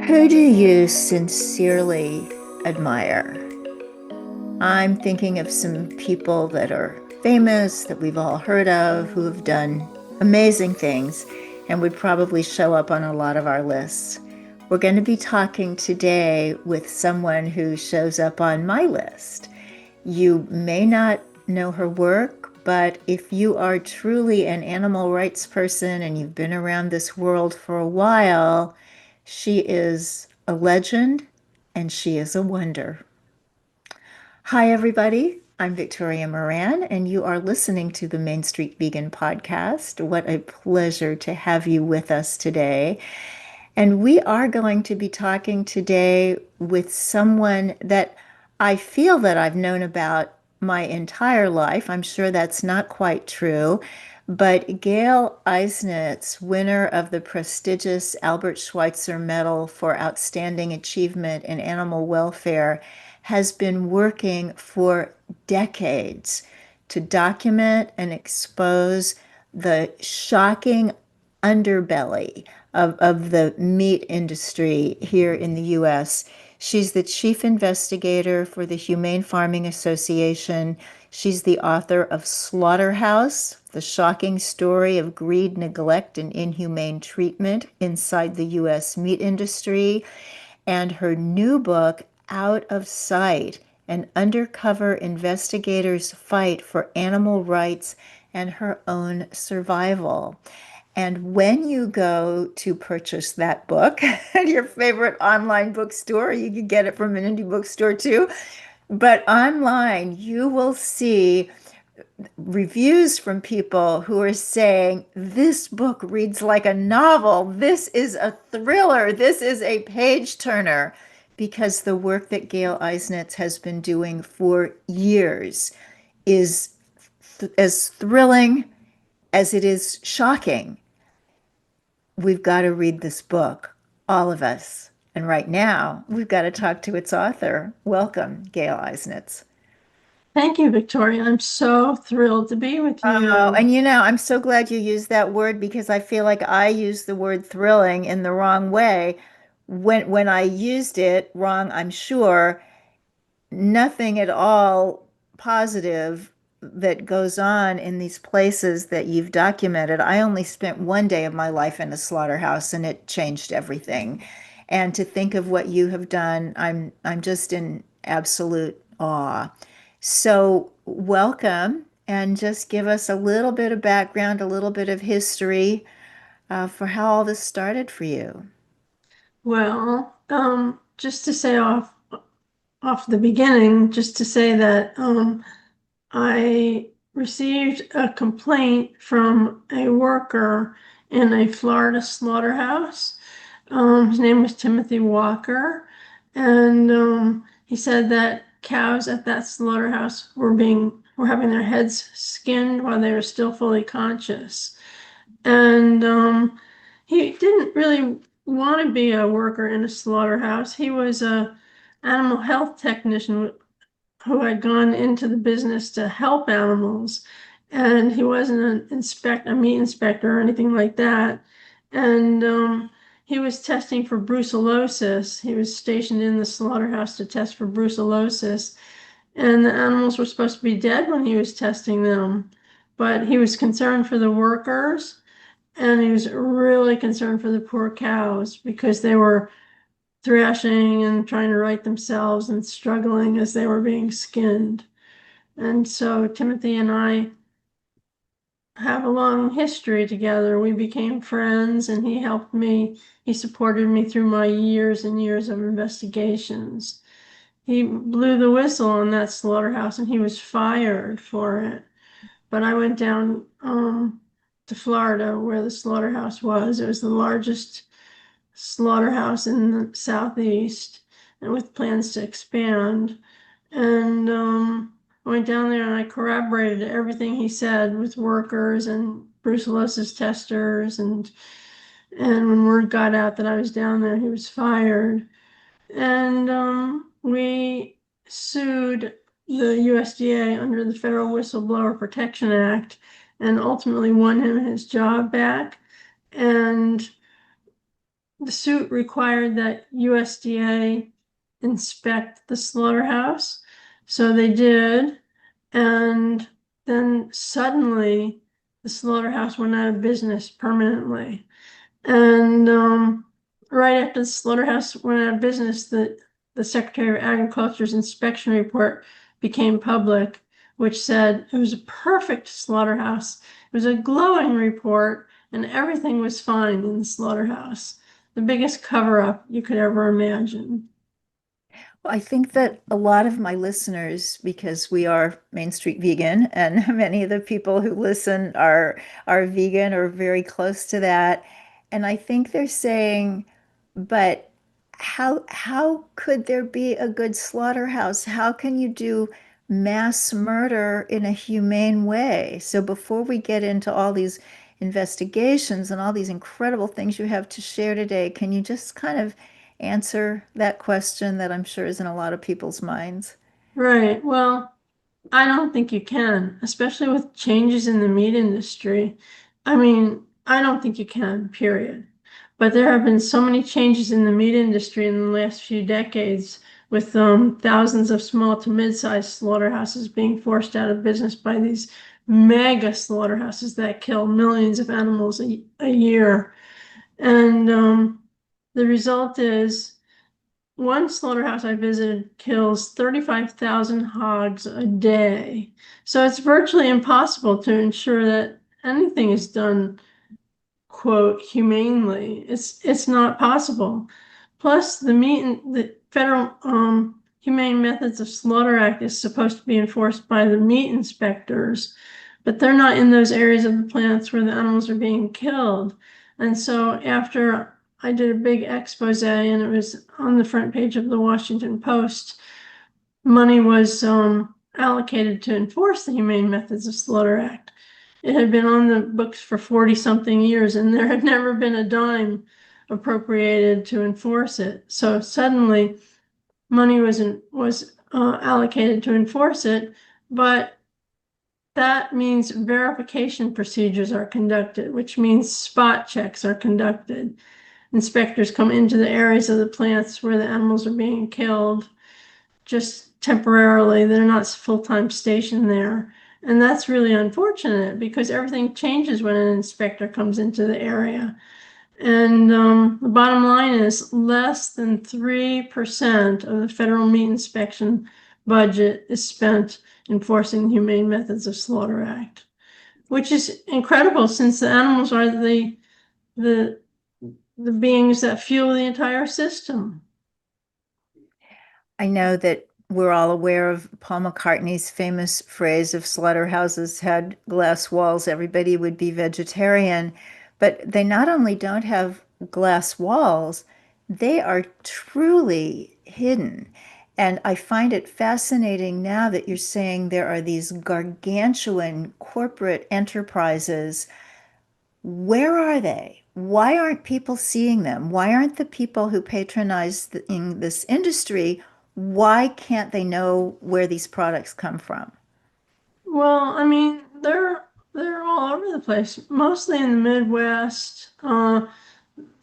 Who do you sincerely admire? I'm thinking of some people that are famous that we've all heard of who have done amazing things and would probably show up on a lot of our lists. We're going to be talking today with someone who shows up on my list. You may not know her work, but if you are truly an animal rights person and you've been around this world for a while, she is a legend and she is a wonder. Hi, everybody. I'm Victoria Moran, and you are listening to the Main Street Vegan Podcast. What a pleasure to have you with us today. And we are going to be talking today with someone that I feel that I've known about my entire life. I'm sure that's not quite true. But Gail Eisnitz, winner of the prestigious Albert Schweitzer Medal for Outstanding Achievement in Animal Welfare, has been working for decades to document and expose the shocking underbelly of the meat industry here in the US. She's the chief investigator for the Humane Farming Association. She's the author of Slaughterhouse, the shocking story of greed, neglect, and inhumane treatment inside the US meat industry, and her new book, Out of Sight, an undercover investigator's fight for animal rights and her own survival. And when you go to purchase that book at your favorite online bookstore, you can get it from an indie bookstore too. But online, you will see reviews from people who are saying, this book reads like a novel. This is a thriller. This is a page turner. Because the work that Gail Eisnitz has been doing for years is as thrilling as it is shocking. We've got to read this book, all of us. And right now, we've got to talk to its author. Welcome, Gail Eisnitz. Thank you, Victoria. I'm so thrilled to be with Oh, you. and I'm so glad you used that word because I feel like I used the word thrilling in the wrong way. When I used it wrong, I'm sure, nothing at all positive that goes on in these places that you've documented. I only spent one day of my life in a slaughterhouse and it changed everything. And to think of what you have done, I'm just in absolute awe. So, welcome and just give us a little bit of background, a little bit of history for how all this started for you. Well, just to say off the beginning, just to say that I received a complaint from a worker in a Florida slaughterhouse. His name was Timothy Walker, and he said that cows at that slaughterhouse were having their heads skinned while they were still fully conscious. And he didn't really want to be a worker in a slaughterhouse. He was a animal health technician who had gone into the business to help animals, and he wasn't a meat inspector or anything like that. And he was testing for brucellosis. He was stationed in the slaughterhouse to test for brucellosis, and the animals were supposed to be dead when he was testing them. But he was concerned for the workers, and he was really concerned for the poor cows because they were thrashing and trying to right themselves and struggling as they were being skinned. And so Timothy and I have a long history together. We became friends, and he helped me. He supported me through my years and years of investigations. He blew the whistle on that slaughterhouse and he was fired for it. But I went down to Florida where the slaughterhouse was. It was the largest slaughterhouse in the southeast, and with plans to expand. And I went down there and I corroborated everything he said with workers and brucellosis testers. And when word got out that I was down there, he was fired. And we sued the USDA under the Federal Whistleblower Protection Act and ultimately won him his job back. And the suit required that USDA inspect the slaughterhouse. So they did. And then suddenly the slaughterhouse went out of business permanently. And right after the slaughterhouse went out of business, the Secretary of Agriculture's inspection report became public, which said it was a perfect slaughterhouse. It was a glowing report, and everything was fine in the slaughterhouse. The biggest cover up you could ever imagine. Well, I think that a lot of my listeners, because we are Main Street vegan, and many of the people who listen are vegan or very close to that, and I think they're saying, but how could there be a good slaughterhouse? How can you do mass murder in a humane way? So before we get into all these investigations and all these incredible things you have to share today, can you just kind of answer that question that I'm sure is in a lot of people's minds? Right. Well, I don't think you can, especially with changes in the meat industry. I mean, I don't think you can, period. But there have been so many changes in the meat industry in the last few decades, with thousands of small to mid-sized slaughterhouses being forced out of business by these mega slaughterhouses that kill millions of animals a year. And the result is one slaughterhouse I visited kills 35,000 hogs a day. So it's virtually impossible to ensure that anything is done, quote, humanely. It's not possible. Plus, the federal Humane Methods of Slaughter Act is supposed to be enforced by the meat inspectors, but they're not in those areas of the plants where the animals are being killed. And so after I did a big expose and it was on the front page of the Washington Post, money was allocated to enforce the Humane Methods of Slaughter Act. It had been on the books for 40 something years and there had never been a dime appropriated to enforce it. So suddenly money was allocated to enforce it, but that means verification procedures are conducted, which means spot checks are conducted. Inspectors come into the areas of the plants where the animals are being killed just temporarily. They're not full-time stationed there. And that's really unfortunate because everything changes when an inspector comes into the area. And the bottom line is less than 3% of the federal meat inspection budget is spent enforcing the Humane Methods of Slaughter Act, which is incredible since the animals are the beings that fuel the entire system. I know that we're all aware of Paul McCartney's famous phrase, if slaughterhouses had glass walls, everybody would be vegetarian. But they not only don't have glass walls, they are truly hidden. And I find it fascinating now that you're saying there are these gargantuan corporate enterprises. Where are they? Why aren't people seeing them? Why aren't the people who patronize in this industry, why can't they know where these products come from? Well, I mean, they're all over the place, mostly in the Midwest. The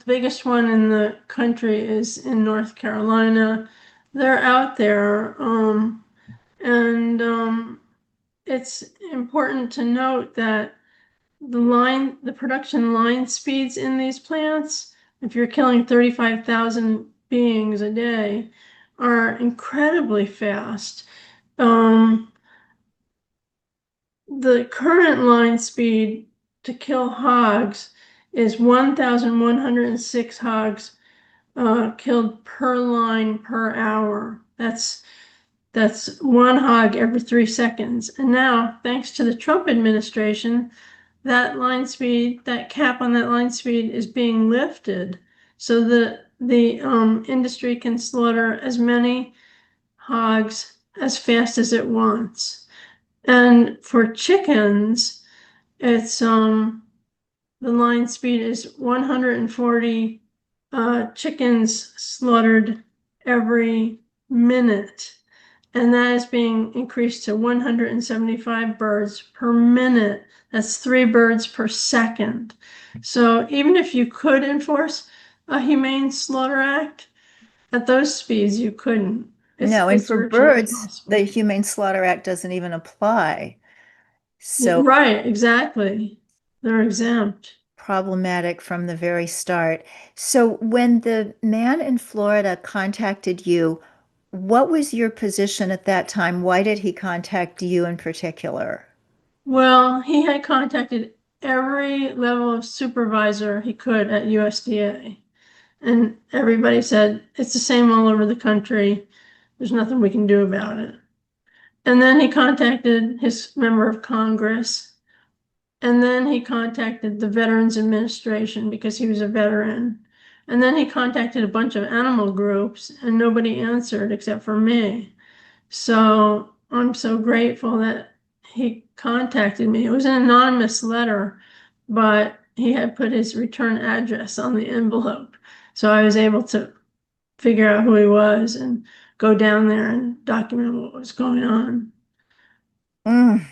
biggest one in the country is in North Carolina. They're out there, and it's important to note that the production line speeds in these plants, if you're killing 35,000 beings a day, are incredibly fast. Um, the current line speed to kill hogs is 1,106 hogs killed per line per hour. That's one hog every 3 seconds. And now, thanks to the Trump administration, that cap on that line speed is being lifted, so the industry can slaughter as many hogs as fast as it wants. And for chickens, it's the line speed is 140 chickens slaughtered every minute. And that is being increased to 175 birds per minute. That's 3 birds per second. So even if you could enforce a humane slaughter act. At those speeds, you couldn't. No, and It's for virtually birds, the impossible. Humane Slaughter Act doesn't even apply. So Right, exactly. They're exempt. problematic from the very start. So when the man in Florida contacted you, what was your position at that time? Why did he contact you in particular? Well, he had contacted every level of supervisor he could at USDA. And everybody said, it's the same all over the country. There's nothing we can do about it. And then he contacted his member of Congress. And then he contacted the Veterans Administration because he was a veteran. And then he contacted a bunch of animal groups and nobody answered except for me. So I'm so grateful that he contacted me. It was an anonymous letter, but he had put his return address on the envelope. So I was able to figure out who he was and go down there and document what was going on. Mm.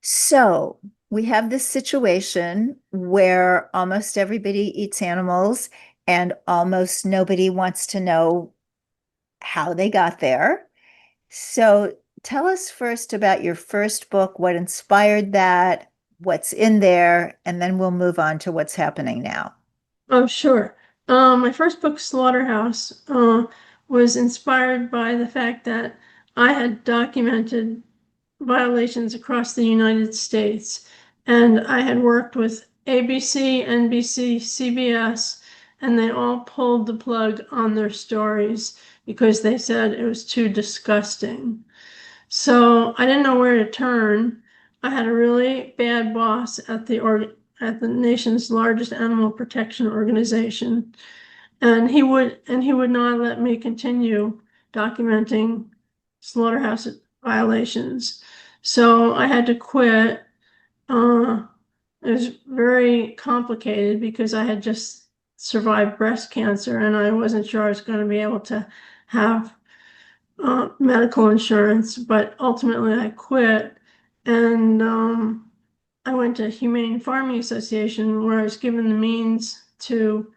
So we have this situation where almost everybody eats animals and almost nobody wants to know how they got there. So tell us first about your first book, what inspired that, what's in there, and then we'll move on to what's happening now. Oh, sure. My first book, Slaughterhouse, was inspired by the fact that I had documented violations across the United States. And I had worked with ABC, NBC, CBS, and they all pulled the plug on their stories because they said it was too disgusting. So I didn't know where to turn. I had a really bad boss at the nation's largest animal protection organization, and he would not let me continue documenting slaughterhouse violations. So I had to quit. Uh, it was very complicated because I had just survived breast cancer and I wasn't sure I was going to be able to have medical insurance, but ultimately I quit and I went to Humane Farming Association where I was given the means to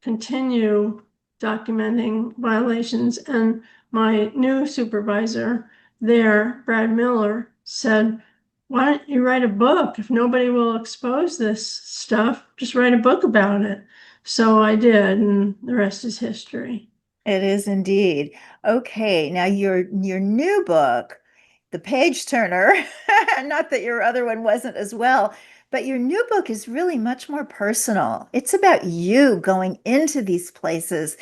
continue documenting violations. And my new supervisor there, Brad Miller, said, why don't you write a book? If nobody will expose this stuff, just write a book about it. So I did, and the rest is history. It is indeed. Okay, now your new book, The Page Turner, not that your other one wasn't as well, but your new book is really much more personal. It's about you going into these places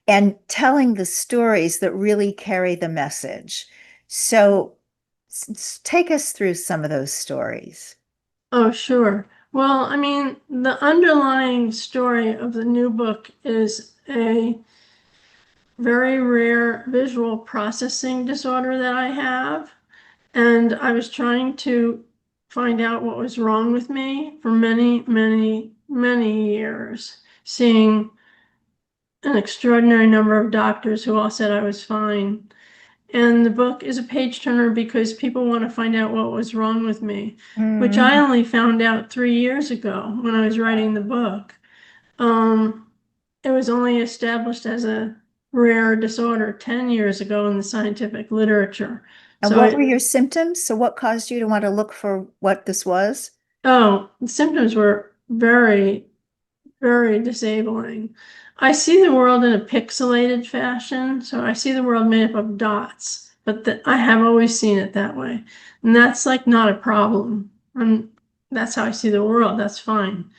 and telling the stories that really carry the message. So take us through some of those stories. Oh, sure. Well, I mean, the underlying story of the new book is a very rare visual processing disorder that I have. And I was trying to find out what was wrong with me for many, many, many years, seeing an extraordinary number of doctors who all said I was fine. And the book is a page turner because people want to find out what was wrong with me, which I Mm. only found out 3 years ago when I was writing the book. Um, it was only established as a rare disorder 10 years ago in the scientific literature. And So what were it, your symptoms? So what caused you to want to look for what this was? oh, the symptoms were very, very disabling. I see the world in a pixelated fashion, so I see the world made up of dots, but I have always seen it that way. And that's like not a problem. That's how I see the world. That's fine.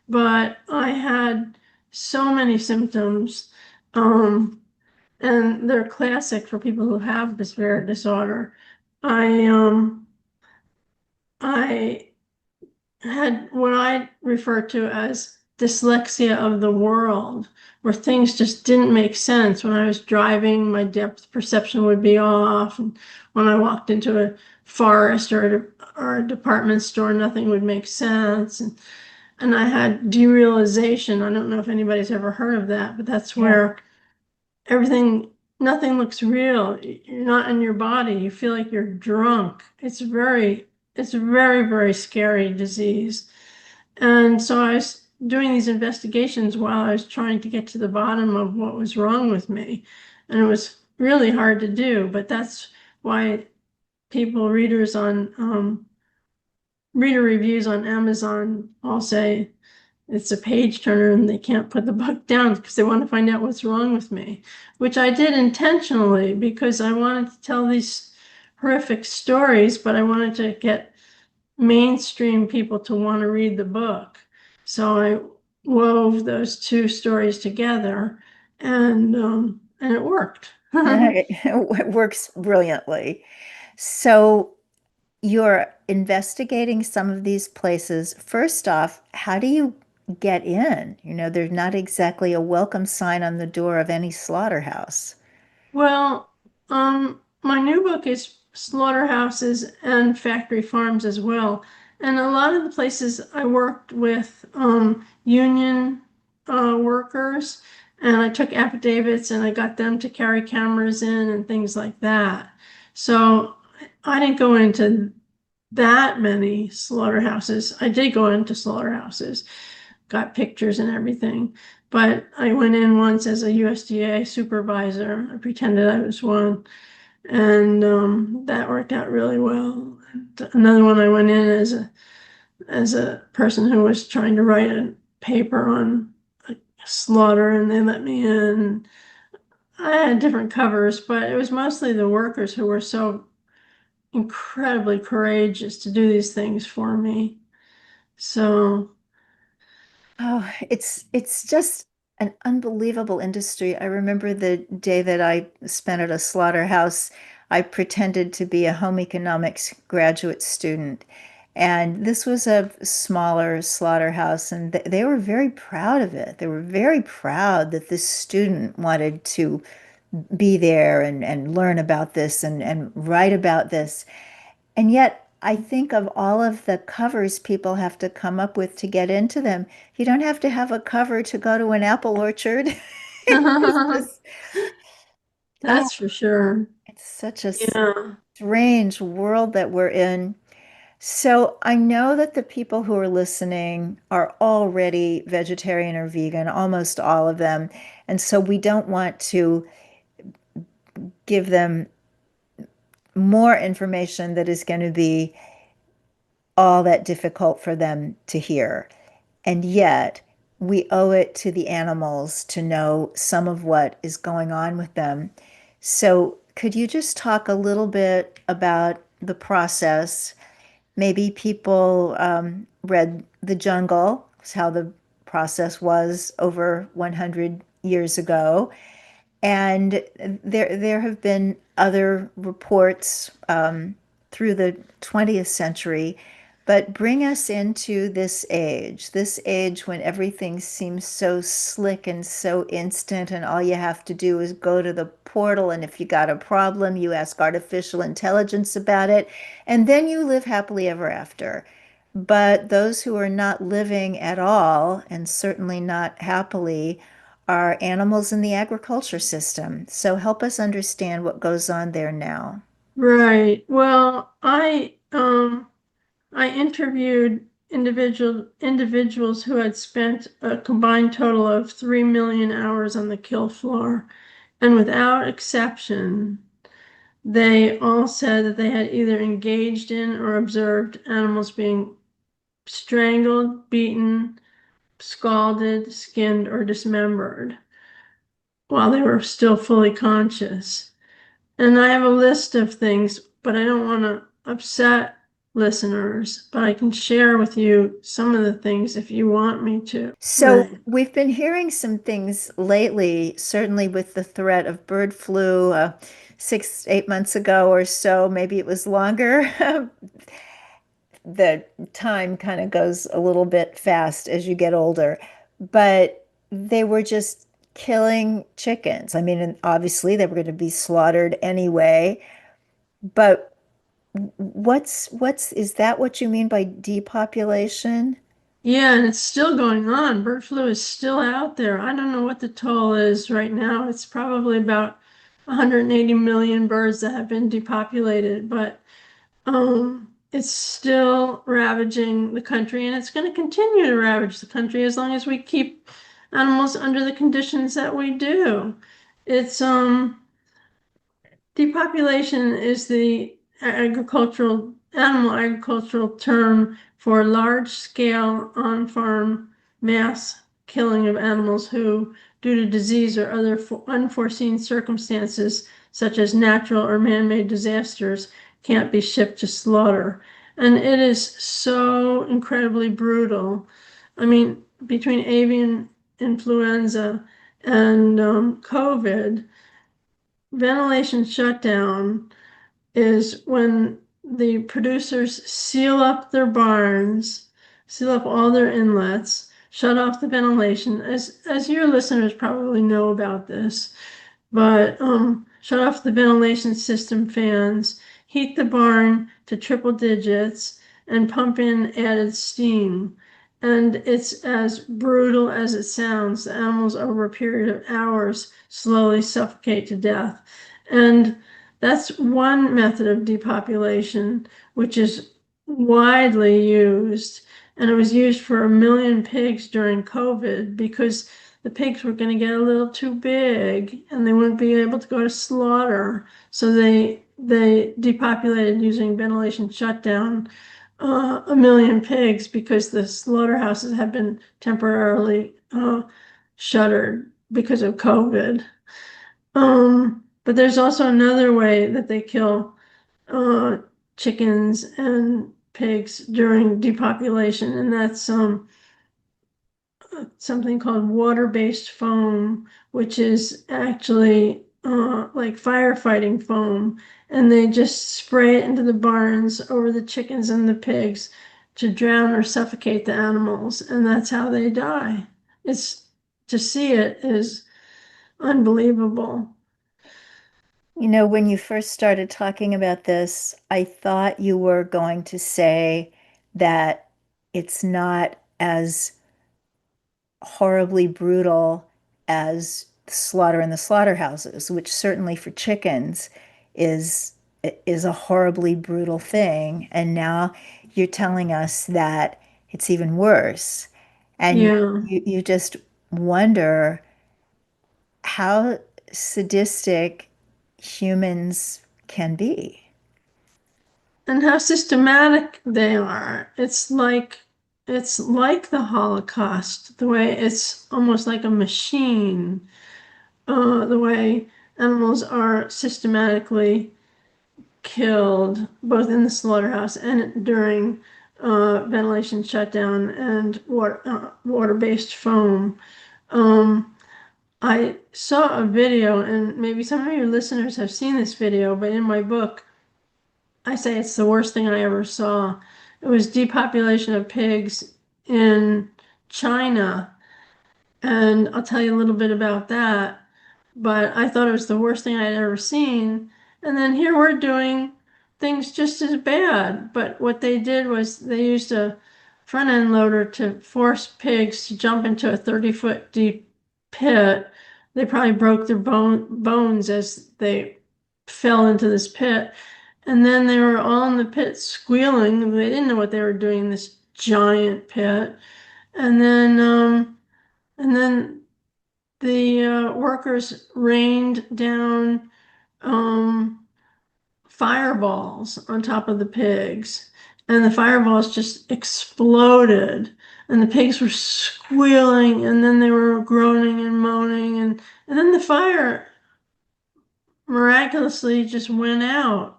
But I had so many symptoms, um, and they're classic for people who have this rare disorder. I I had what I refer to as dyslexia of the world, where things just didn't make sense. When I was driving, my depth perception would be off. And when I walked into a forest or a department store, nothing would make sense. And I had derealization. I don't know if anybody's ever heard of that, but that's Yeah. where everything, nothing looks real. You're not in your body. You feel like you're drunk. It's a very, very scary disease. And so I was doing these investigations while I was trying to get to the bottom of what was wrong with me. And it was really hard to do, but that's why readers on reader reviews on Amazon all say it's a page turner and they can't put the book down because they want to find out what's wrong with me, which I did intentionally because I wanted to tell these horrific stories, but I wanted to get mainstream people to want to read the book. So I wove those two stories together and it worked. It works brilliantly. So you're investigating some of these places. First off, how do you get in? There's not exactly a welcome sign on the door of any slaughterhouse. Well, my new book is slaughterhouses and factory farms as well. And a lot of the places I worked with union workers, and I took affidavits and I got them to carry cameras in and things like that. So I didn't go into that many slaughterhouses. I did go into slaughterhouses, got pictures and everything. But I went in once as a USDA supervisor. I pretended I was one, and that worked out really well. And another one I went in as a person who was trying to write a paper on a slaughter, and they let me in. I had different covers, but it was mostly the workers who were so incredibly courageous to do these things for me. So, Oh, it's just an unbelievable industry. I remember the day that I spent at a slaughterhouse. I pretended to be a home economics graduate student. And this was a smaller slaughterhouse, and they were very proud of it. They were very proud that this student wanted to be there and learn about this and write about this. And yet, I think of all of the covers people have to come up with to get into them. You don't have to have a cover to go to an apple orchard. It's just, oh, that's for sure. it's such a Yeah. strange world that we're in. So I know that the people who are listening are already vegetarian or vegan, almost all of them. And so we don't want to give them more information that is going to be all that difficult for them to hear. And yet, we owe it to the animals to know some of what is going on with them. So, could you just talk a little bit about the process? Maybe people read The Jungle, how the process was over 100 years ago. And there have been other reports through the 20th century, but bring us into this age when everything seems so slick and so instant, and all you have to do is go to the portal, and if you got a problem, you ask artificial intelligence about it, and then you live happily ever after. But those who are not living at all, and certainly not happily, are animals in the agriculture system. So help us understand what goes on there now. Right. Well, I interviewed individuals who had spent a combined total of 3 million hours on the kill floor, and without exception, they all said that they had either engaged in or observed animals being strangled, beaten, scalded, skinned, or dismembered while they were still fully conscious. And I have a list of things, but I don't want to upset listeners, but I can share with you some of the things if you want me to. So Right. we've been hearing some things lately, certainly with the threat of bird flu, 8 months ago or so, maybe it was longer. The time kind of goes a little bit fast as you get older, but they were just killing chickens. I mean, and obviously they were going to be slaughtered anyway, but is that what you mean by depopulation? Yeah, and it's still going on. Bird flu is still out there. I don't know what the toll is right now. It's probably about 180 million birds that have been depopulated, but it's still ravaging the country, and it's going to continue to ravage the country as long as we keep animals under the conditions that we do. It's Depopulation is the animal agricultural term for large scale on farm mass killing of animals who, due to disease or other unforeseen circumstances, such as natural or man-made disasters, can't be shipped to slaughter. And it is so incredibly brutal. I mean, between avian influenza and COVID, ventilation shutdown is when the producers seal up their barns, seal up all their inlets, shut off the ventilation. As your listeners probably know about this, but shut off the ventilation system fans, heat the barn to triple digits, and pump in added steam. And it's as brutal as it sounds. The animals, over a period of hours, slowly suffocate to death. And that's one method of depopulation, which is widely used. And it was used for 1 million pigs during COVID because the pigs were going to get a little too big and they wouldn't be able to go to slaughter. So they depopulated using ventilation shutdown 1 million pigs because the slaughterhouses had been temporarily shuttered because of COVID. But there's also another way that they kill uh, chickens and pigs during depopulation, and that's something called water-based foam, which is actually like firefighting foam, and they just spray it into the barns over the chickens and the pigs to drown or suffocate the animals, and that's how they die. It's To see it is unbelievable. You know, when you first started talking about this, I thought you were going to say that it's not as horribly brutal as slaughter in the slaughterhouses, which certainly for chickens is is a horribly brutal thing. And now you're telling us that it's even worse. And Yeah. you just wonder how sadistic humans can be. And how systematic they are. It's like the Holocaust, the way it's almost like a machine, the way animals are systematically killed, both in the slaughterhouse and during ventilation shutdown and water-based foam. Um, I saw a video, and maybe some of your listeners have seen this video, but in my book, I say it's the worst thing I ever saw. It was depopulation of pigs in China, and I'll tell you a little bit about that. But I thought it was the worst thing I'd ever seen. And then here we're doing things just as bad. But what they did was they used a front end loader to force pigs to jump into a 30-foot deep pit. They probably broke their bones as they fell into this pit. And then they were all in the pit squealing. They didn't know what they were doing in this giant pit. And then, um, and then the workers rained down um, fireballs on top of the pigs, and the fireballs just exploded, and the pigs were squealing, and then they were groaning and moaning, and then the fire miraculously just went out.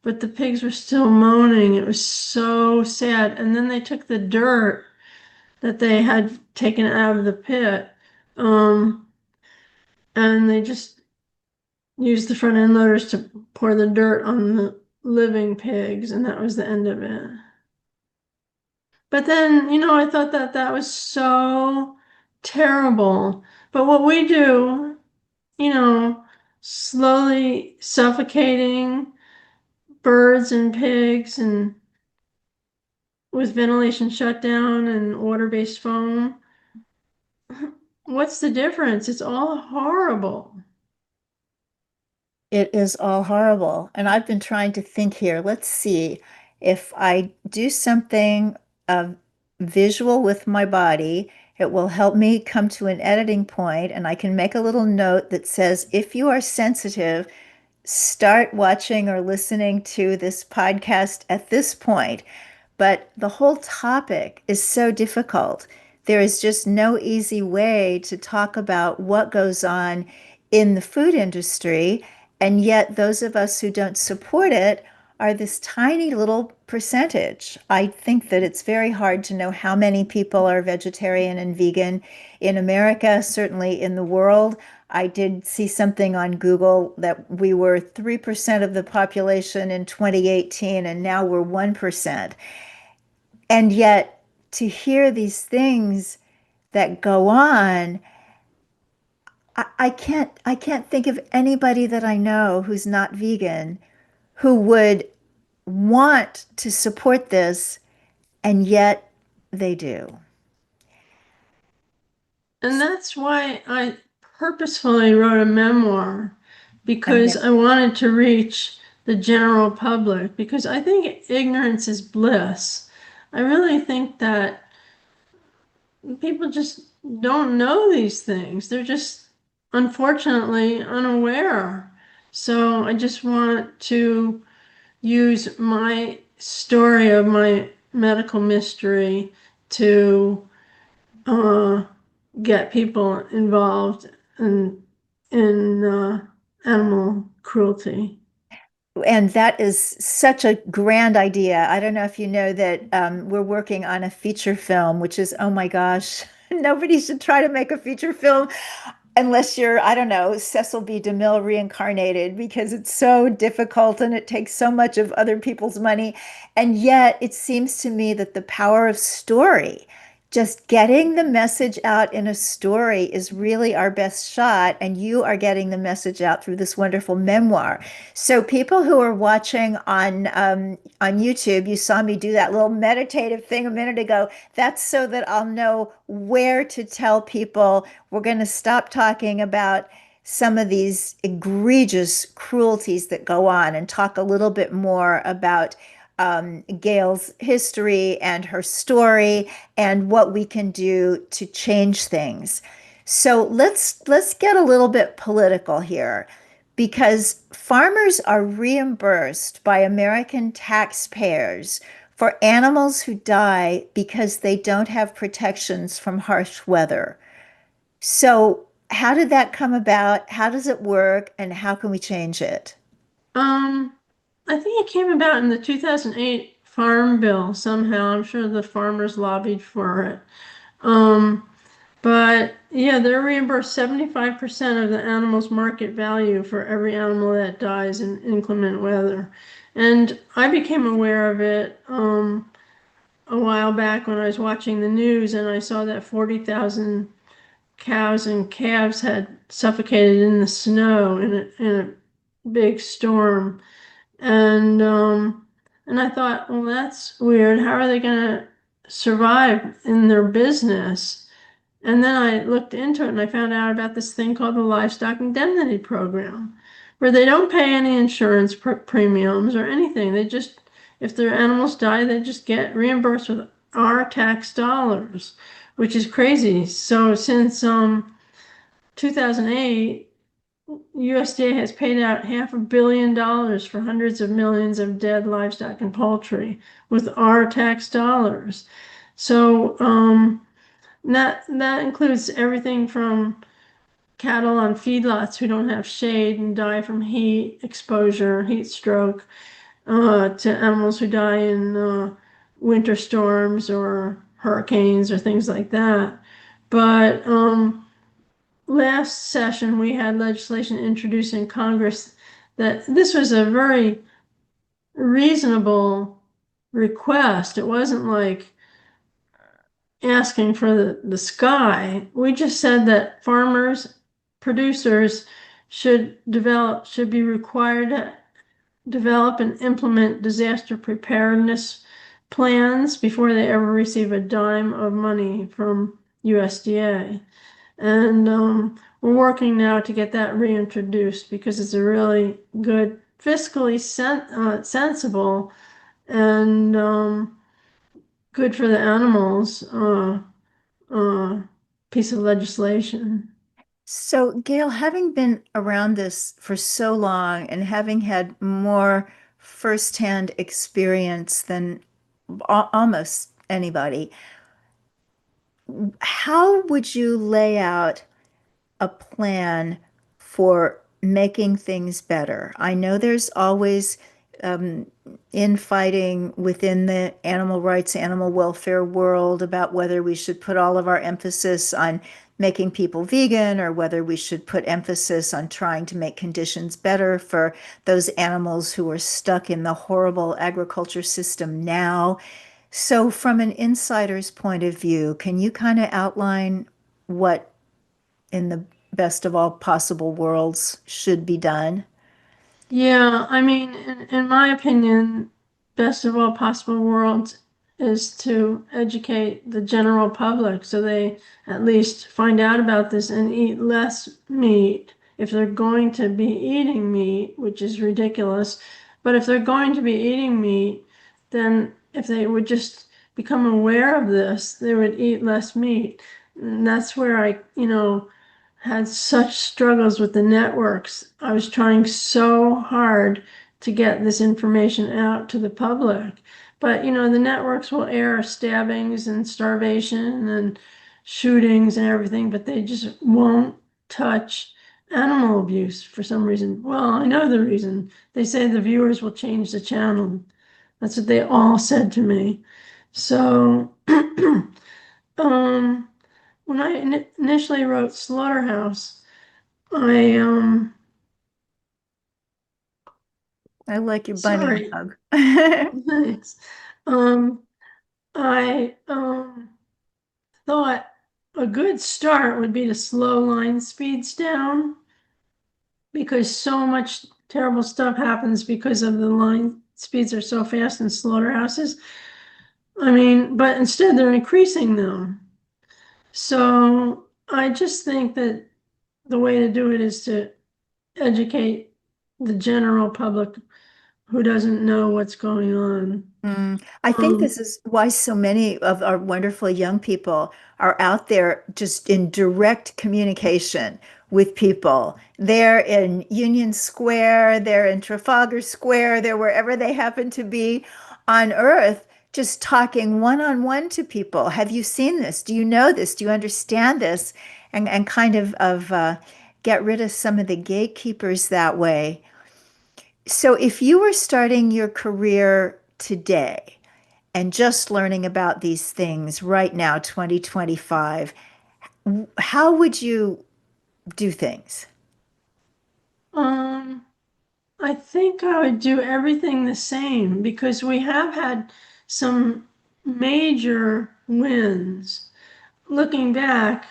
But the pigs were still moaning. It was so sad. And then they took the dirt that they had taken out of the pit, um, and they just used the front end loaders to pour the dirt on the living pigs, and that was the end of it. But then, I thought that that was so terrible. But what we do, you know, slowly suffocating birds and pigs and with ventilation shutdown and water-based foam, what's the difference? It's all horrible. It is all horrible. And I've been trying to think here. Let's see. If I do something visual with my body, it will help me come to an editing point, and I can make a little note that says, if you are sensitive, start watching or listening to this podcast at this point. But the whole topic is so difficult. There is just no easy way to talk about what goes on in the food industry. And yet, those of us who don't support it are this tiny little percentage. I think that it's very hard to know how many people are vegetarian and vegan in America, certainly in the world. I did see something on Google that we were 3% of the population in 2018, and now we're 1%. And yet, to hear these things that go on, I can't think of anybody that I know who's not vegan who would want to support this, and yet they do. And that's why I purposefully wrote a memoir, because Okay. I wanted to reach the general public, because I think ignorance is bliss. I really think that people just don't know these things. They're just unfortunately unaware. So I just want to use my story of my medical mystery to uh, get people involved in animal cruelty. And that is such a grand idea. I don't know if you know that we're working on a feature film, which is, oh my gosh, nobody should try to make a feature film unless you're, I don't know, Cecil B. DeMille reincarnated, because it's so difficult and it takes so much of other people's money. And yet it seems to me that the power of story, just getting the message out in a story, is really our best shot. And you are getting the message out through this wonderful memoir. So people who are watching on YouTube, you saw me do that little meditative thing a minute ago. That's so that I'll know where to tell people we're going to stop talking about some of these egregious cruelties that go on and talk a little bit more about Gail's history and her story and what we can do to change things. So let's get a little bit political here, because farmers are reimbursed by American taxpayers for animals who die because they don't have protections from harsh weather. So, how did that come about? How does it work? And how can we change it? Um, I think it came about in the 2008 Farm Bill somehow. I'm sure the farmers lobbied for it. Um, but yeah, they're reimbursed 75% of the animal's market value for every animal that dies in inclement weather. And I became aware of it a while back when I was watching the news, and I saw that 40,000 cows and calves had suffocated in the snow in a big storm. And I thought, well, that's weird. How are they going to survive in their business? And then I looked into it and I found out about this thing called the Livestock Indemnity Program, where they don't pay any insurance premiums or anything. They just, if their animals die, they just get reimbursed with our tax dollars, which is crazy. So since 2008, USDA has paid out $500 million for hundreds of millions of dead livestock and poultry with our tax dollars. So that includes everything from cattle on feedlots who don't have shade and die from heat exposure, heat stroke, to animals who die in winter storms or hurricanes or things like that. But last session, we had legislation introduced in Congress that this was a very reasonable request. It wasn't like asking for the sky. We just said that farmers, producers should be required to develop and implement disaster preparedness plans before they ever receive a dime of money from USDA. And we're working now to get that reintroduced because it's a really good, fiscally sensible and good for the animals uh, piece of legislation. So, Gail, having been around this for so long and having had more firsthand experience than almost anybody, how would you lay out a plan for making things better? I know there's always um, infighting within the animal rights, animal welfare world about whether we should put all of our emphasis on making people vegan or whether we should put emphasis on trying to make conditions better for those animals who are stuck in the horrible agriculture system now. So, from an insider's point of view, can you kind of outline what in the best of all possible worlds should be done? Yeah, I mean, in my opinion, best of all possible worlds is to educate the general public so they at least find out about this and eat less meat if they're going to be eating meat, which is ridiculous. But if they're going to be eating meat, then if they would just become aware of this, they would eat less meat. And that's where I had such struggles with the networks. I was trying so hard to get this information out to the public. But, the networks will air stabbings and starvation and shootings and everything, but they just won't touch animal abuse for some reason. Well, I know the reason. They say the viewers will change the channel. That's what they all said to me. So, um, when I initially wrote Slaughterhouse, I I like your bunny sorry, hug. thanks. Um, I thought a good start would be to slow line speeds down because so much terrible stuff happens because of the line speeds are so fast in slaughterhouses. I mean, but instead they're increasing them. So I just think that the way to do it is to educate the general public who doesn't know what's going on. I think Um, this is why so many of our wonderful young people are out there just in direct communication with people. They're in Union Square, they're in Trafalgar Square, they're wherever they happen to be on Earth, just talking one-on-one to people. Have you seen this? Do you know this? Do you understand this? And kind of get rid of some of the gatekeepers that way. So, if you were starting your career today and just learning about these things right now, 2025, how would you do things? um, I think I would do everything the same because we have had some major wins. Looking back,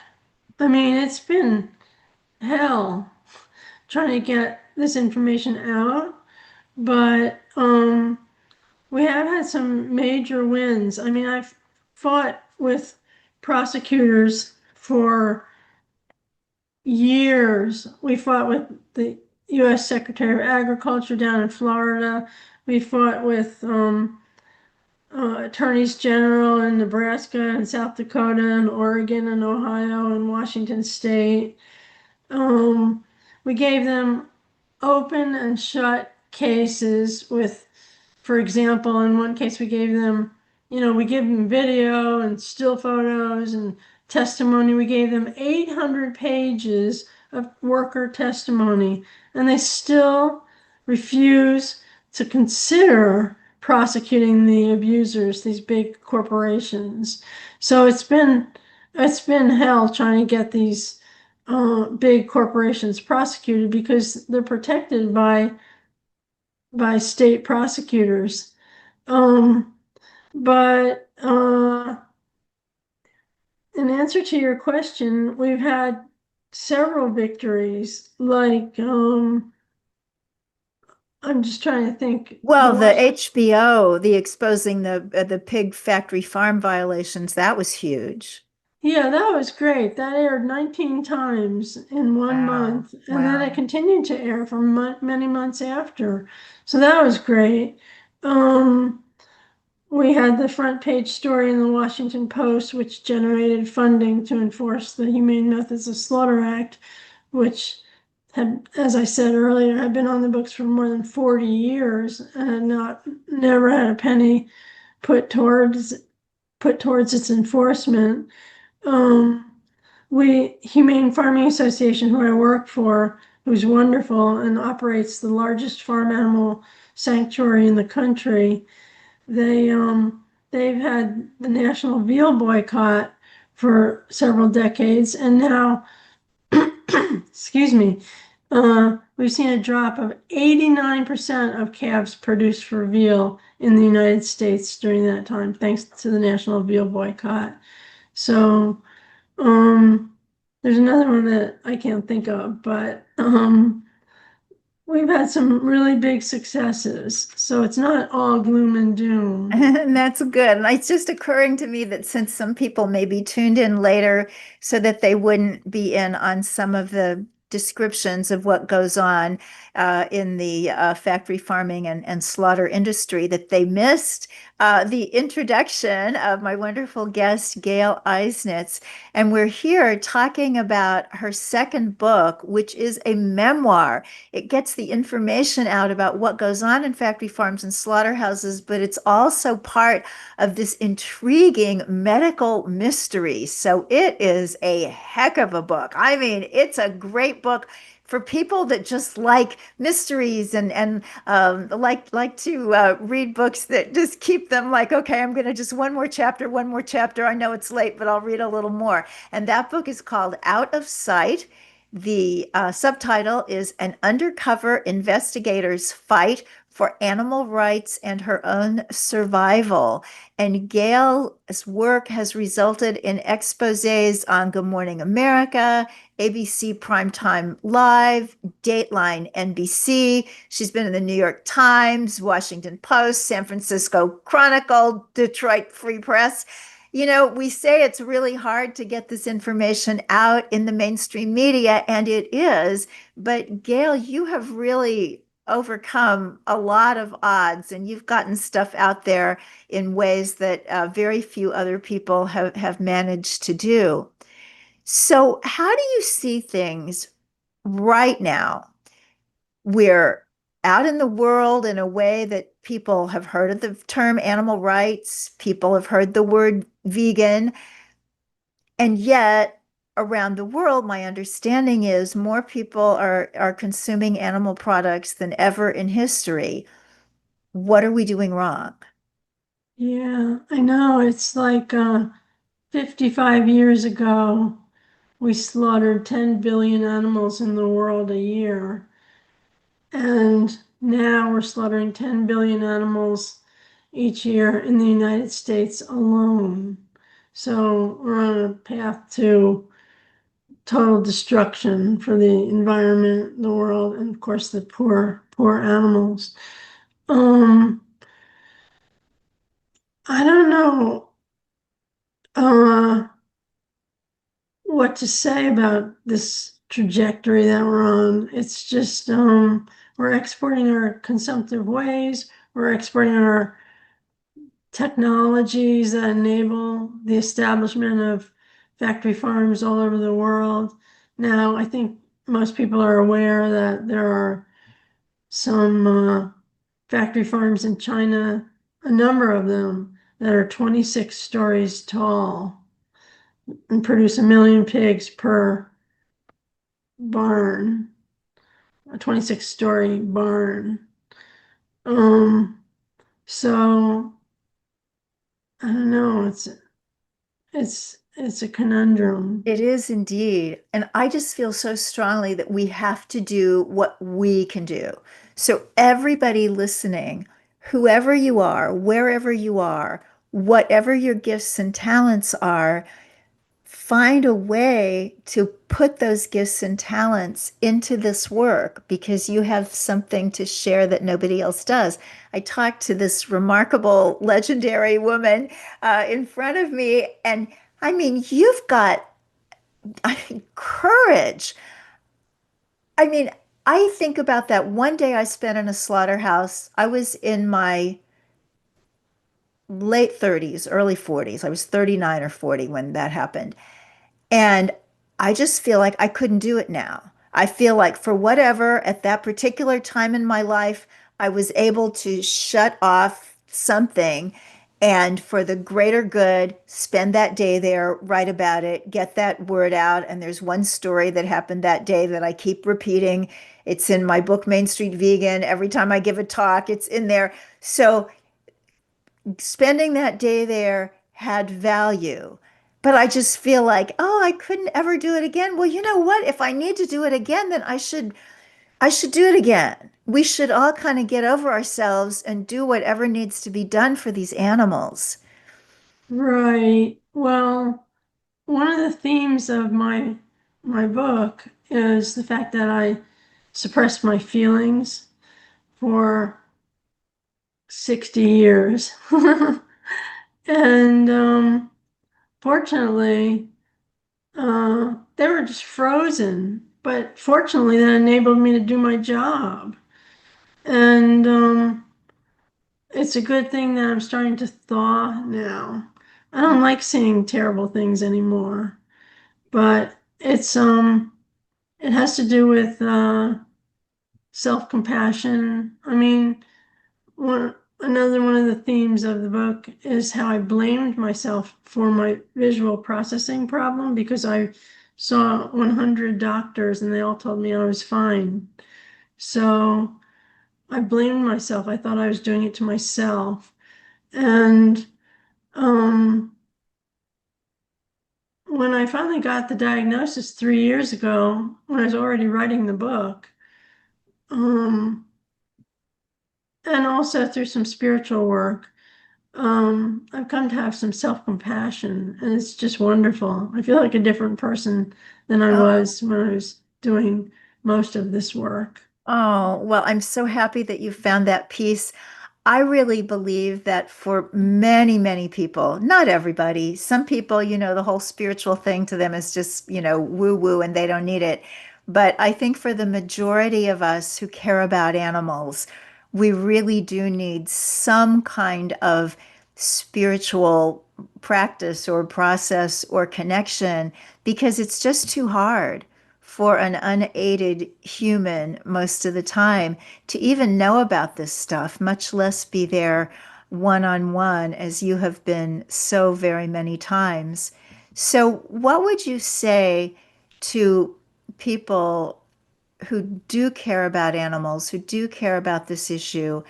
I mean, it's been hell trying to get this information out, but we have had some major wins. I mean, I've fought with prosecutors for years. We fought with the U.S. Secretary of Agriculture down in Florida. We fought with attorneys general in Nebraska and South Dakota and Oregon and Ohio and Washington State. Um, we gave them open and shut cases with, for example, in one case we gave them, we gave them video and still photos and testimony. We gave them 800 pages of worker testimony, and they still refuse to consider prosecuting the abusers, these big corporations. So it's been hell trying to get these big corporations prosecuted because they're protected by state prosecutors. Um, but in answer to your question, we've had several victories. Like I'm just trying to think. The Well, the Washington, HBO, the exposing the pig factory farm violations, that was huge. yeah, that was great. That aired 19 times in one Wow. month, and then it Wow. continued to air for many months after. So that was great. Um, we had the front page story in the Washington Post, which generated funding to enforce the Humane Methods of Slaughter Act, which had, as I said earlier, had been on the books for more than 40 years and not never had a penny put towards its enforcement. Um, we Humane Farming Association, who I work for, who's wonderful and operates the largest farm animal sanctuary in the country. They've had the national veal boycott for several decades, and now, excuse me, we've seen a drop of 89% of calves produced for veal in the United States during that time, thanks to the national veal boycott. So, um, there's another one that I can't think of, but we've had some really big successes. So it's not all gloom and doom. And that's good. And it's just occurring to me that since some people maybe tuned in later so that they wouldn't be in on some of the descriptions of what goes on in the factory farming and slaughter industry, that they missed the introduction of my wonderful guest, Gail Eisnitz. And we're here talking about her second book, which is a memoir. It gets the information out about what goes on in factory farms and slaughterhouses, but it's also part of this intriguing medical mystery. So it is a heck of a book. I mean, it's a great book for people that just like mysteries and like to read books that just keep them like, okay, I'm going to just one more chapter, one more chapter. I know it's late, but I'll read a little more. And that book is called Out of Sight. The subtitle is An Undercover Investigator's Fight for Animal Rights and Her Own Survival. And Gail's work has resulted in exposés on Good Morning America, ABC Primetime Live, Dateline NBC. She's been in the New York Times, Washington Post, San Francisco Chronicle, Detroit Free Press. You know, we say it's really hard to get this information out in the mainstream media, and it is. But Gail, you have really overcome a lot of odds, and you've gotten stuff out there in ways that very few other people have managed to do. So, how do you see things right now? We're out in the world in a way that people have heard of the term animal rights, people have heard the word vegan, and yet around the world, my understanding is more people are consuming animal products than ever in history. What are we doing wrong? Yeah, I know. It's like 55 years ago, we slaughtered 10 billion animals in the world a year. And now we're slaughtering 10 billion animals each year in the United States alone. So we're on a path to total destruction for the environment, the world, and of course the poor animals. Um, I don't know uh, what to say about this trajectory that we're on. It's just we're exporting our consumptive ways, we're exporting our technologies that enable the establishment of factory farms all over the world. Now, I think most people are aware that there are some factory farms in China, a number of them that are 26 stories tall and produce 1 million pigs per barn, a 26-story barn. Um, so I don't know, it's a conundrum. It is indeed. And I just feel so strongly that we have to do what we can do. So, everybody listening, whoever you are, wherever you are, whatever your gifts and talents are, find a way to put those gifts and talents into this work because you have something to share that nobody else does. I talked to this remarkable, legendary woman in front of me, and I mean, you've got courage. I mean, I think about that one day I spent in a slaughterhouse. I was in my late 30s, early 40s. I was 39 or 40 when that happened. And I just feel like I couldn't do it now. I feel like for whatever at that particular time in my life, I was able to shut off something and for the greater good, spend that day there, write about it, get that word out. And there's one story that happened that day that I keep repeating. It's in my book, Main Street Vegan. Every time I give a talk, it's in there. So spending that day there had value. But I just feel like, oh, I couldn't ever do it again. Well, you know what? If I need to do it again, then I should do it again. We should all kind of get over ourselves and do whatever needs to be done for these animals. Right. Well, one of the themes of my book is the fact that I suppressed my feelings for 60 years. And fortunately, they were just frozen. But fortunately, that enabled me to do my job. And it's a good thing that I'm starting to thaw now. I don't like seeing terrible things anymore, but it has to do with self-compassion. I mean, another one of the themes of the book is how I blamed myself for my visual processing problem because I saw 100 doctors and they all told me I was fine. So I blamed myself. I thought I was doing it to myself. And um, when I finally got the diagnosis 3 years ago, when I was already writing the book, um, and also through some spiritual work, I've come to have some self-compassion, and it's just wonderful. I feel like a different person than I Oh, was when I was doing most of this work. oh, well, I'm so happy that you found that peace. I really believe that for many, many people, not everybody, some people, the whole spiritual thing to them is just, woo woo and they don't need it. But I think for the majority of us who care about animals, we really do need some kind of spiritual practice or process or connection because it's just too hard for an unaided human most of the time to even know about this stuff, much less be there one on one, as you have been so very many times. So, what would you say to people who do care about animals, who do care about this issue?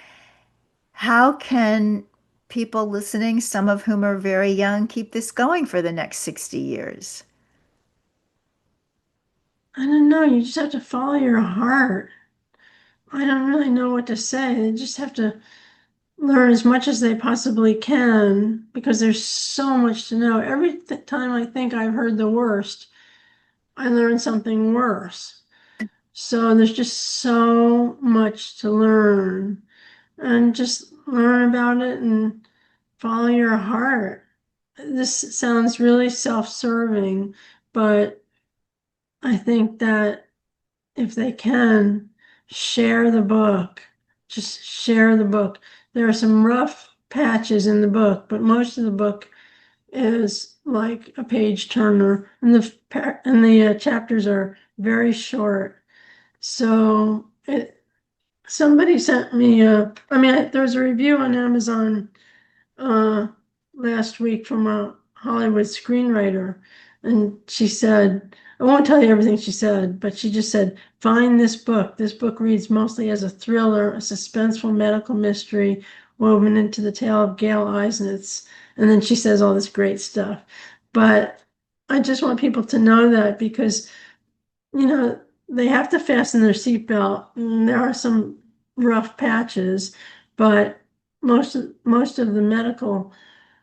How can people listening, some of whom are very young, keep this going for the next 60 years? I don't know, you just have to follow your heart. I don't really know what to say. They just have to learn as much as they possibly can because there's so much to know. Every time I think I've heard the worst, I learn something worse. So there's just so much to learn and just learn about it and follow your heart. This sounds really self-serving, but I think that if they can share the book, just share the book. There are some rough patches in the book, but most of the book is like a page turner, and the chapters are very short. So somebody sent me there was a review on Amazon uh, last week from a Hollywood screenwriter, and she said, I won't tell you everything she said, but she just said, find this book. This book reads mostly as a thriller, a suspenseful medical mystery woven into the tale of Gail Eisnitz. And then she says all this great stuff. But I just want people to know that because, you know, they have to fasten their seatbelt. And there are some rough patches, but most of the medical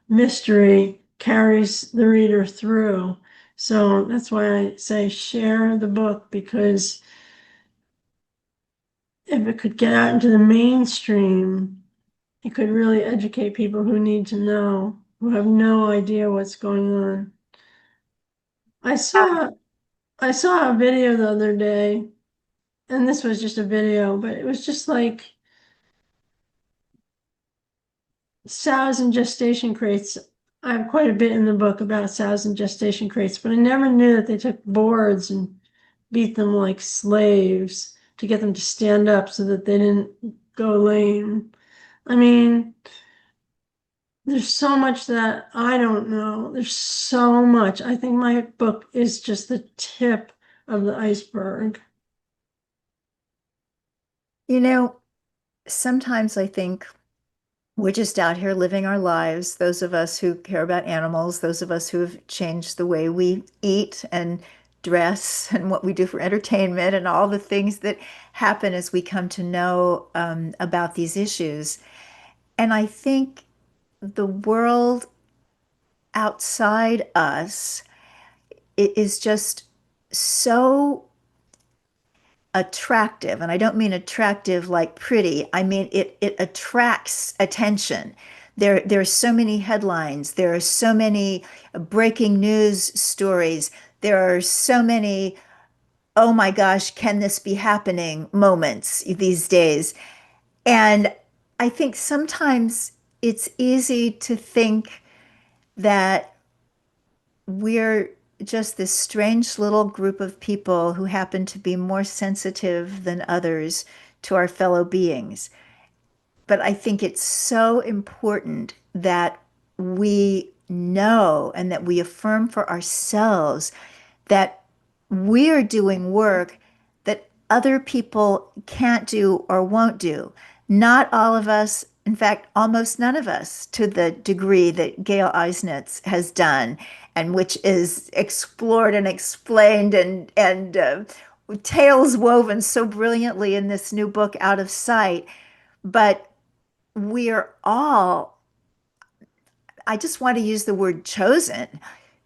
mystery carries the reader through. So that's why I say share the book because if it could get out into the mainstream, it could really educate people who need to know, who have no idea what's going on. I saw I saw a video the other day, and this was just a video, but it was just like sows and gestation crates. I have quite a bit in the book about sows and gestation crates, but I never knew that they took boards and beat them like slaves to get them to stand up so that they didn't go lame. I mean, there's so much that I don't know. There's so much. I think my book is just the tip of the iceberg. You know, sometimes I think we're just out here living our lives, those of us who care about animals, those of us who have changed the way we eat and dress and what we do for entertainment and all the things that happen as we come to know about these issues. And I think the world outside us is just so attractive. And I don't mean attractive like pretty. I mean it attracts attention. There are so many headlines. There are so many breaking news stories. There are so many, oh my gosh, can this be happening moments these days. And I think sometimes it's easy to think that we're just this strange little group of people who happen to be more sensitive than others to our fellow beings. But I think it's so important that we know and that we affirm for ourselves that we're doing work that other people can't do or won't do. Not all of us, in fact, almost none of us, to the degree that Gail Eisnitz has done, and which is explored and explained and tales woven so brilliantly in this new book, Out of Sight. But we are all, I just want to use the word chosen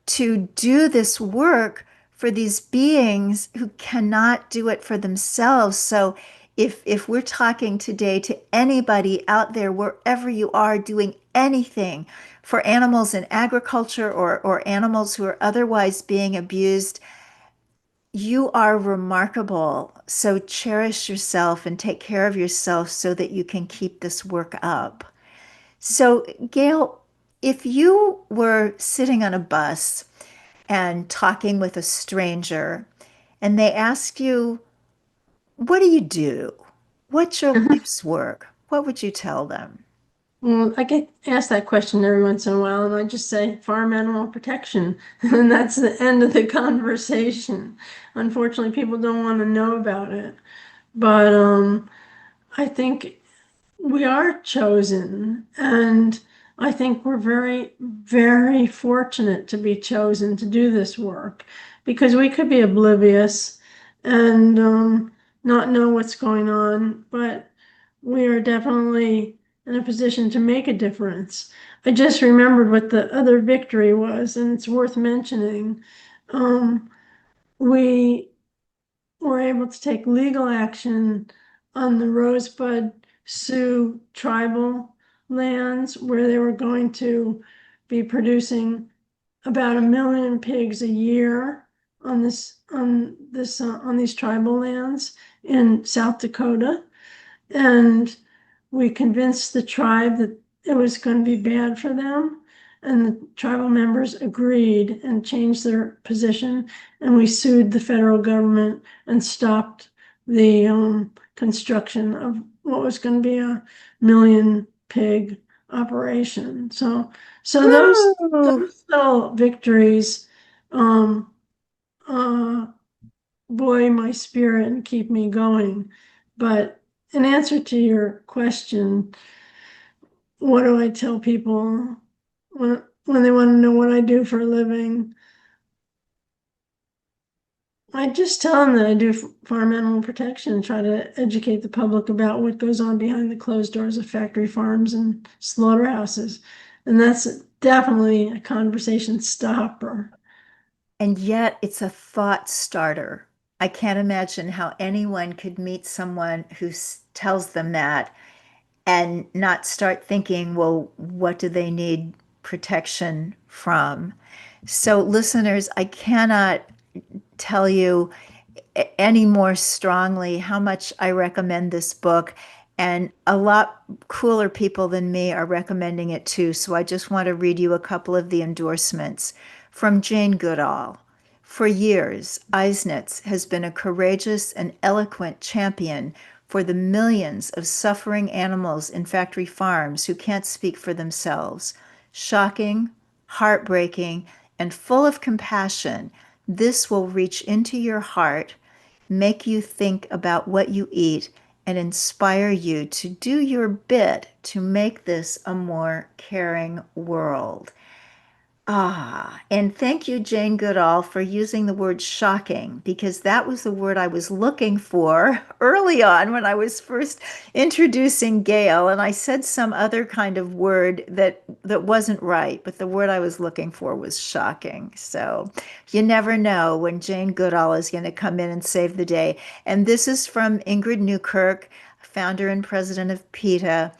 to do this work for these beings who cannot do it for themselves. So if we're talking today to anybody out there, wherever you are doing anything for animals in agriculture or animals who are otherwise being abused, you are remarkable. So cherish yourself and take care of yourself so that you can keep this work up. So, Gail, if you were sitting on a bus and talking with a stranger, and they ask you, what do you do? What's your life's work? What would you tell them? Well, I get asked that question every once in a while, and I just say farm animal protection, and that's the end of the conversation. Unfortunately, people don't want to know about it, but I think we are chosen, and I think we're very, very fortunate to be chosen to do this work because we could be oblivious and not know what's going on, but we are definitely in a position to make a difference. I just remembered what the other victory was, and it's worth mentioning. Um, we were able to take legal action on the Rosebud Sioux tribal lands where they were going to be producing about 1 million pigs a year on these tribal lands in South Dakota. And we convinced the tribe that it was going to be bad for them. And the tribal members agreed and changed their position. And we sued the federal government and stopped the construction of what was going to be 1 million pig operation. So Woo! those little victories um, uh, buoy my spirit and keep me going. But in answer to your question, what do I tell people when they want to know what I do for a living? I just tell them that I do farm animal protection and try to educate the public about what goes on behind the closed doors of factory farms and slaughterhouses. And that's definitely a conversation stopper. And yet it's a thought starter. I can't imagine how anyone could meet someone who tells them that and not start thinking, well, what do they need protection from? So, listeners, I cannot tell you any more strongly how much I recommend this book. And a lot cooler people than me are recommending it too. So I just want to read you a couple of the endorsements from Jane Goodall. For years, Eisnitz has been a courageous and eloquent champion for the millions of suffering animals in factory farms who can't speak for themselves. Shocking, heartbreaking, and full of compassion, this will reach into your heart, make you think about what you eat, and inspire you to do your bit to make this a more caring world. Ah, and thank you, Jane Goodall, for using the word shocking, because that was the word I was looking for early on when I was first introducing Gail. And I said some other kind of word that wasn't right, but the word I was looking for was shocking. So you never know when Jane Goodall is going to come in and save the day. And this is from Ingrid Newkirk, founder and president of PETA.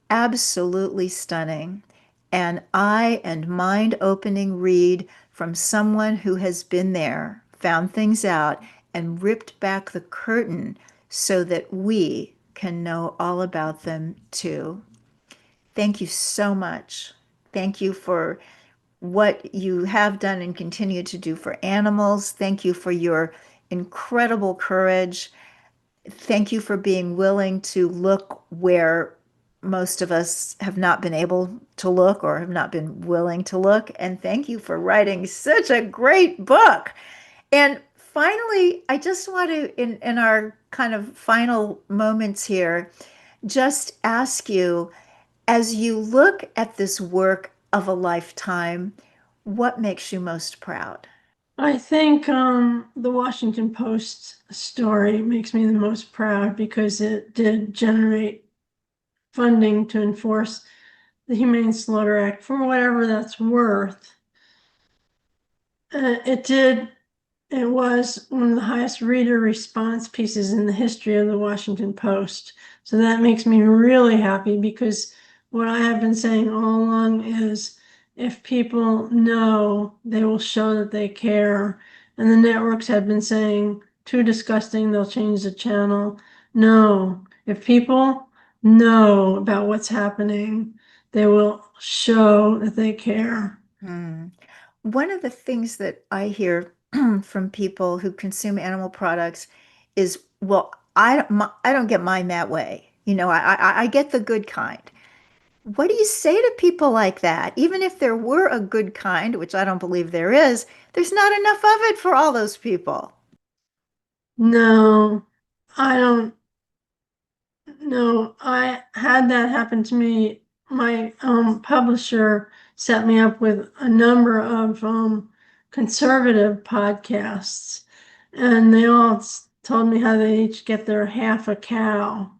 Absolutely stunning, an eye and mind opening read from someone who has been there, found things out, and ripped back the curtain so that we can know all about them too. Thank you so much. Thank you for what you have done and continue to do for animals. Thank you for your incredible courage. Thank you for being willing to look where most of us have not been able to look or have not been willing to look. And thank you for writing such a great book. And finally, I just want to, in our kind of final moments here, just ask you, as you look at this work of a lifetime, what makes you most proud? I think the Washington Post story makes me the most proud because it did generate funding to enforce the Humane Slaughter Act for whatever that's worth. It did. It was one of the highest reader response pieces in the history of the Washington Post. So that makes me really happy because what I have been saying all along is if people know, they will show that they care. And the networks have been saying, too disgusting, they'll change the channel. No, if people know about what's happening, they will show that they care. Hmm. One of the things that I hear from people who consume animal products is, well, I don't get mine that way. I get the good kind. What do you say to people like that? Even if there were a good kind, which I don't believe there is, there's not enough of it for all those people. No, I don't. No, I had that happen to me. My publisher set me up with a number of conservative podcasts, and they all told me how they each get their half a cow.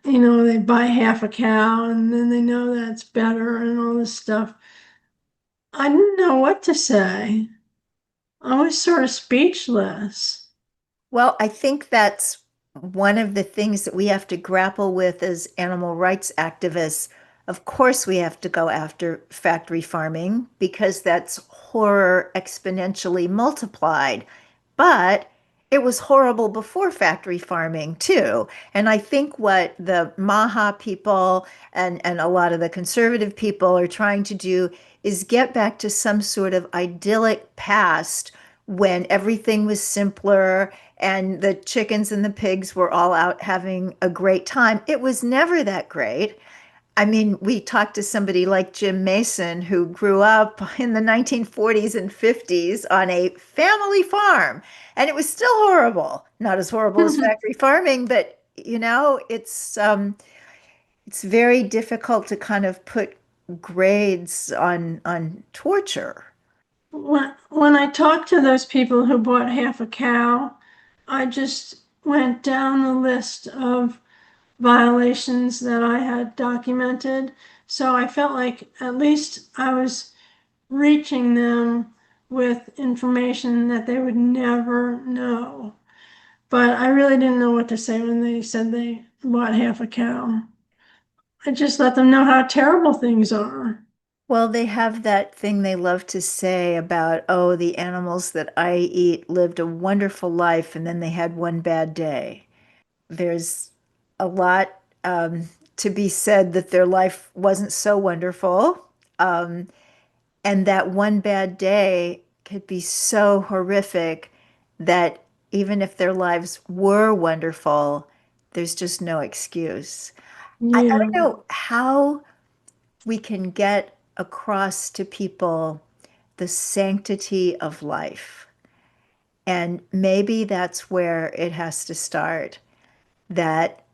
They buy half a cow and then they know that it's better and all this stuff. I didn't know what to say. I was sort of speechless. Well, I think that's one of the things that we have to grapple with as animal rights activists. Of course, we have to go after factory farming because that's horror exponentially multiplied. But it was horrible before factory farming, too. And I think what the Maha people and a lot of the conservative people are trying to do is get back to some sort of idyllic past when everything was simpler and the chickens and the pigs were all out having a great time. It was never that great. I mean, we talked to somebody like Jim Mason, who grew up in the 1940s and 50s on a family farm, and it was still horrible. Not as horrible as factory farming, but it's very difficult to kind of put grades on torture. When I talked to those people who bought half a cow, I just went down the list of violations that I had documented. So I felt like at least I was reaching them with information that they would never know. But I really didn't know what to say when they said they bought half a cow. I just let them know how terrible things are. Well, they have that thing they love to say about, oh, the animals that I eat lived a wonderful life and then they had one bad day. There's a lot to be said that their life wasn't so wonderful. Um, and that one bad day could be so horrific that even if their lives were wonderful, there's just no excuse. I Yeah. don't know how we can get across to people the sanctity of life. And maybe that's where it has to start. That,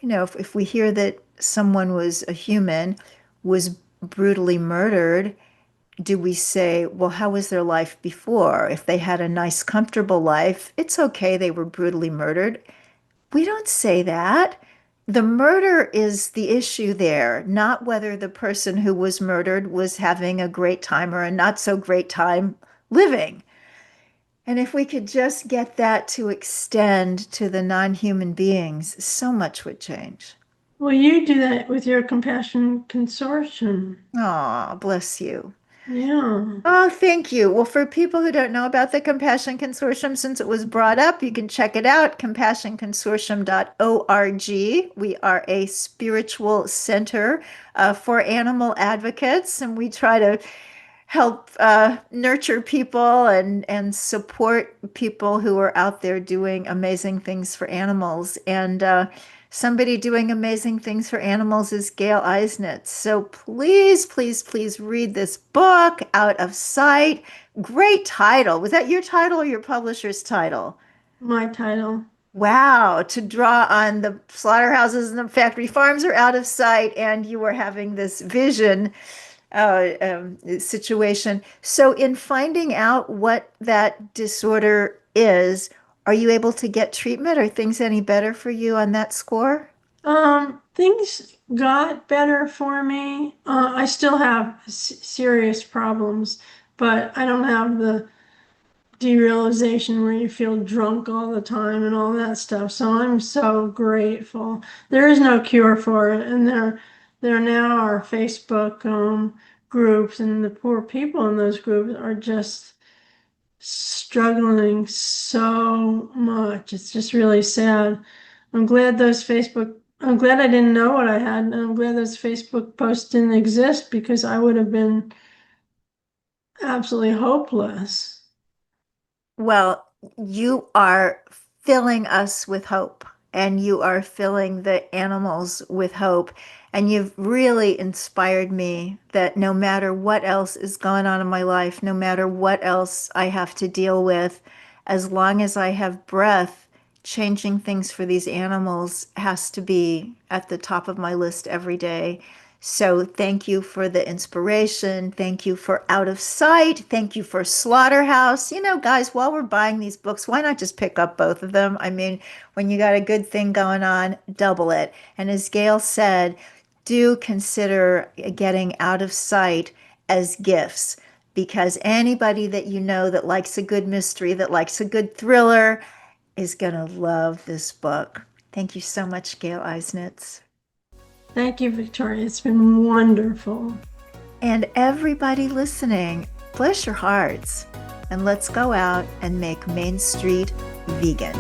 if we hear that someone was a human, was brutally murdered, do we say, well, how was their life before? If they had a nice, comfortable life, it's okay, they were brutally murdered. We don't say that. The murder is the issue there, not whether the person who was murdered was having a great time or a not so great time living. And if we could just get that to extend to the non-human beings, so much would change. Well, you do that with your Compassion Consortium. Oh, bless you. Yeah. Oh, thank you. Well, for people who don't know about the Compassion Consortium, since it was brought up, you can check it out, compassionconsortium.org. We are a spiritual center for animal advocates, and we try to help nurture people and support people who are out there doing amazing things for animals. And somebody doing amazing things for animals is Gail Eisnitz. So please, please, please read this book, Out of Sight. Great title. Was that your title or your publisher's title? My title. Wow, to draw on the slaughterhouses and the factory farms are out of sight, and you were having this vision situation. So, in finding out what that disorder is, are you able to get treatment? Are things any better for you on that score? Things got better for me. I still have serious problems, but I don't have the derealization where you feel drunk all the time and all that stuff. So I'm so grateful. There is no cure for it, and there now are Facebook groups, and the poor people in those groups are just struggling so much. It's just really sad. I'm glad I didn't know what I had, and I'm glad those Facebook posts didn't exist because I would have been absolutely hopeless. Well, you are filling us with hope, and you are filling the animals with hope. And you've really inspired me that no matter what else is going on in my life, no matter what else I have to deal with, as long as I have breath, changing things for these animals has to be at the top of my list every day. So thank you for the inspiration. Thank you for Out of Sight. Thank you for Slaughterhouse. Guys, while we're buying these books, why not just pick up both of them? I mean, when you got a good thing going on, double it. And as Gail said, do consider getting Out of Sight as gifts, because anybody that you know that likes a good mystery, that likes a good thriller, is going to love this book. Thank you so much, Gail Eisnitz. Thank you, Victoria. It's been wonderful. And everybody listening, bless your hearts and let's go out and make Main Street vegan.